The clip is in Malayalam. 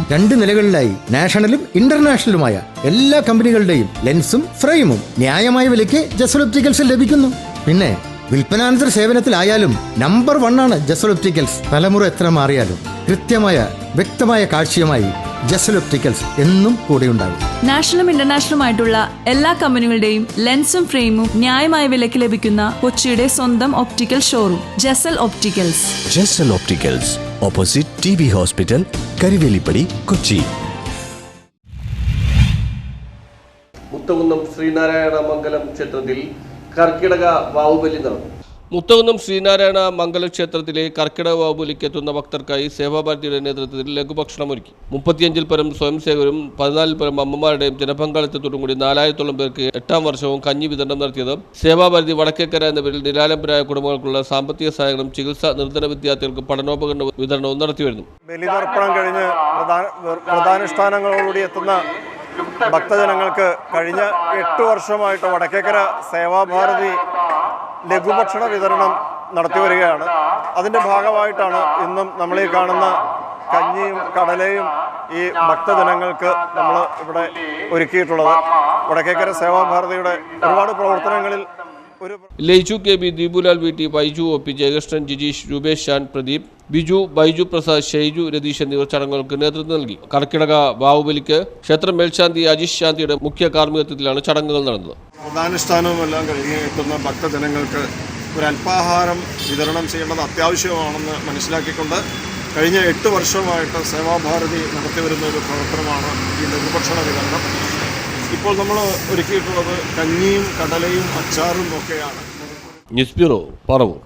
2 നിലകളിലായി നാഷണലും ഇന്റർനാഷണലുമായ എല്ലാ കമ്പനികളുടെയും ലെൻസും ഫ്രെയിമും ന്യായമായ വിലയ്ക്ക് ജസൽ ഒപ്റ്റിക്കൽസിൽ ലഭിക്കുന്നു. പിന്നെ വിൽപ്പനാനന്തര സേവനത്തിലായാലും നമ്പർ 1 ആണ് ജസൽ ഒപ്റ്റിക്കൽസ്. തലമുറ എത്ര മാറിയാലും കൃത്യമായ വ്യക്തമായ കാഴ്ചയുമായി ജസൽ ഒപ്റ്റിക്കൽസ് എന്നും കൂടെയുണ്ടാകും. നാഷണലും ഇന്റർനാഷണലുമായിട്ടുള്ള എല്ലാ കമ്പനികളുടെയും ലെൻസും ഫ്രെയിമും ന്യായമായ വിലയ്ക്ക് ലഭിക്കുന്ന കൊച്ചിയുടെ സ്വന്തം optical showroom Jasal opticals. Jasal opticals, opposite TB hospital, Karivelippady, Kochi. Muthakunnam Sreenarayana Mangalam ക്ഷേത്രത്തിൽ കർക്കിടക വാവുബലി നടന്നു. മുത്തകുന്നം ശ്രീനാരായണ മംഗലം ക്ഷേത്രത്തിലെ കർക്കിടക വാവുബലിക്ക് എത്തുന്ന ഭക്തർക്കായി സേവാഭാരതിയുടെ നേതൃത്വത്തിൽ ലഘുഭക്ഷണം ഒരുക്കി. 35-ൽ പരം സ്വയം സേവകരും 14-ൽ പരം അമ്മമാരുടെയും ജനപങ്കാളിത്തത്തോടും കൂടി 4000-ഓളം പേർക്ക് 8ാം വർഷവും കഞ്ഞി വിതരണം നടത്തിയത് സേവാഭാരതി വടക്കേക്കര എന്ന പേരിൽ നിരാലംബരായ കുടുംബങ്ങൾക്കുള്ള സാമ്പത്തിക സഹായങ്ങളും ചികിത്സ, നിർധന വിദ്യാർത്ഥികൾക്ക് പഠനോപകരണ വിതരണവും നടത്തിവരുന്നു. ബലിതർപ്പണം കഴിഞ്ഞ് പ്രധാനുഷ്ഠാനങ്ങളോടുകൂടി എത്തുന്ന ഭക്തജനങ്ങൾക്ക് കഴിഞ്ഞ 8 വർഷമായിട്ട് വടക്കേക്കര സേവാഭാരതി ലഘുഭക്ഷണ വിതരണം നടത്തി വരികയാണ്. അതിൻ്റെ ഭാഗമായിട്ടാണ് ഇന്നും നമ്മളീ കാണുന്ന കഞ്ഞിയും കടലയും ഈ ഭക്തജനങ്ങൾക്ക് നമ്മൾ ഇവിടെ ഒരുക്കിയിട്ടുള്ളത്. വടക്കേക്കര സേവാഭാരതിയുടെ ഒരുപാട് പ്രവർത്തനങ്ങളിൽ Laiju KB, Deepulal VT, Baiju OP, Jayakrishnan, Jijeesh, Rupesh ചാൻ, പ്രദീപ്, ബിജു, ബൈജു പ്രസാദ്, ഷൈജു, രതീഷ് എന്നിവർ ചടങ്ങുകൾക്ക് നേതൃത്വം നൽകി. കർക്കിടക വാവുബലിക്ക് ക്ഷേത്ര മേൽശാന്തി അജീഷ് ശാന്തിയുടെ മുഖ്യ കാർമ്മികത്വത്തിലാണ് ചടങ്ങുകൾ നടന്നത്. പ്രധാനുഷ്ഠാനവുമെല്ലാം കഴിഞ്ഞ് എത്തുന്ന ഭക്തജനങ്ങൾക്ക് ഒരു അല്പാഹാരം വിതരണം ചെയ്യേണ്ടത് അത്യാവശ്യമാണെന്ന് മനസ്സിലാക്കിക്കൊണ്ട് കഴിഞ്ഞ 8 വർഷമായിട്ട് സേവാഭാരതി നടത്തിവരുന്ന ഒരു പ്രവർത്തനമാണ് ഈ ലഘുഭക്ഷണ വിതരണം. ഇപ്പോൾ നമ്മൾ ഒരുക്കിയിട്ടുള്ളത് കഞ്ഞിയും കടലയും അച്ചാറും ഒക്കെയാണ്. News bureau, Paravur.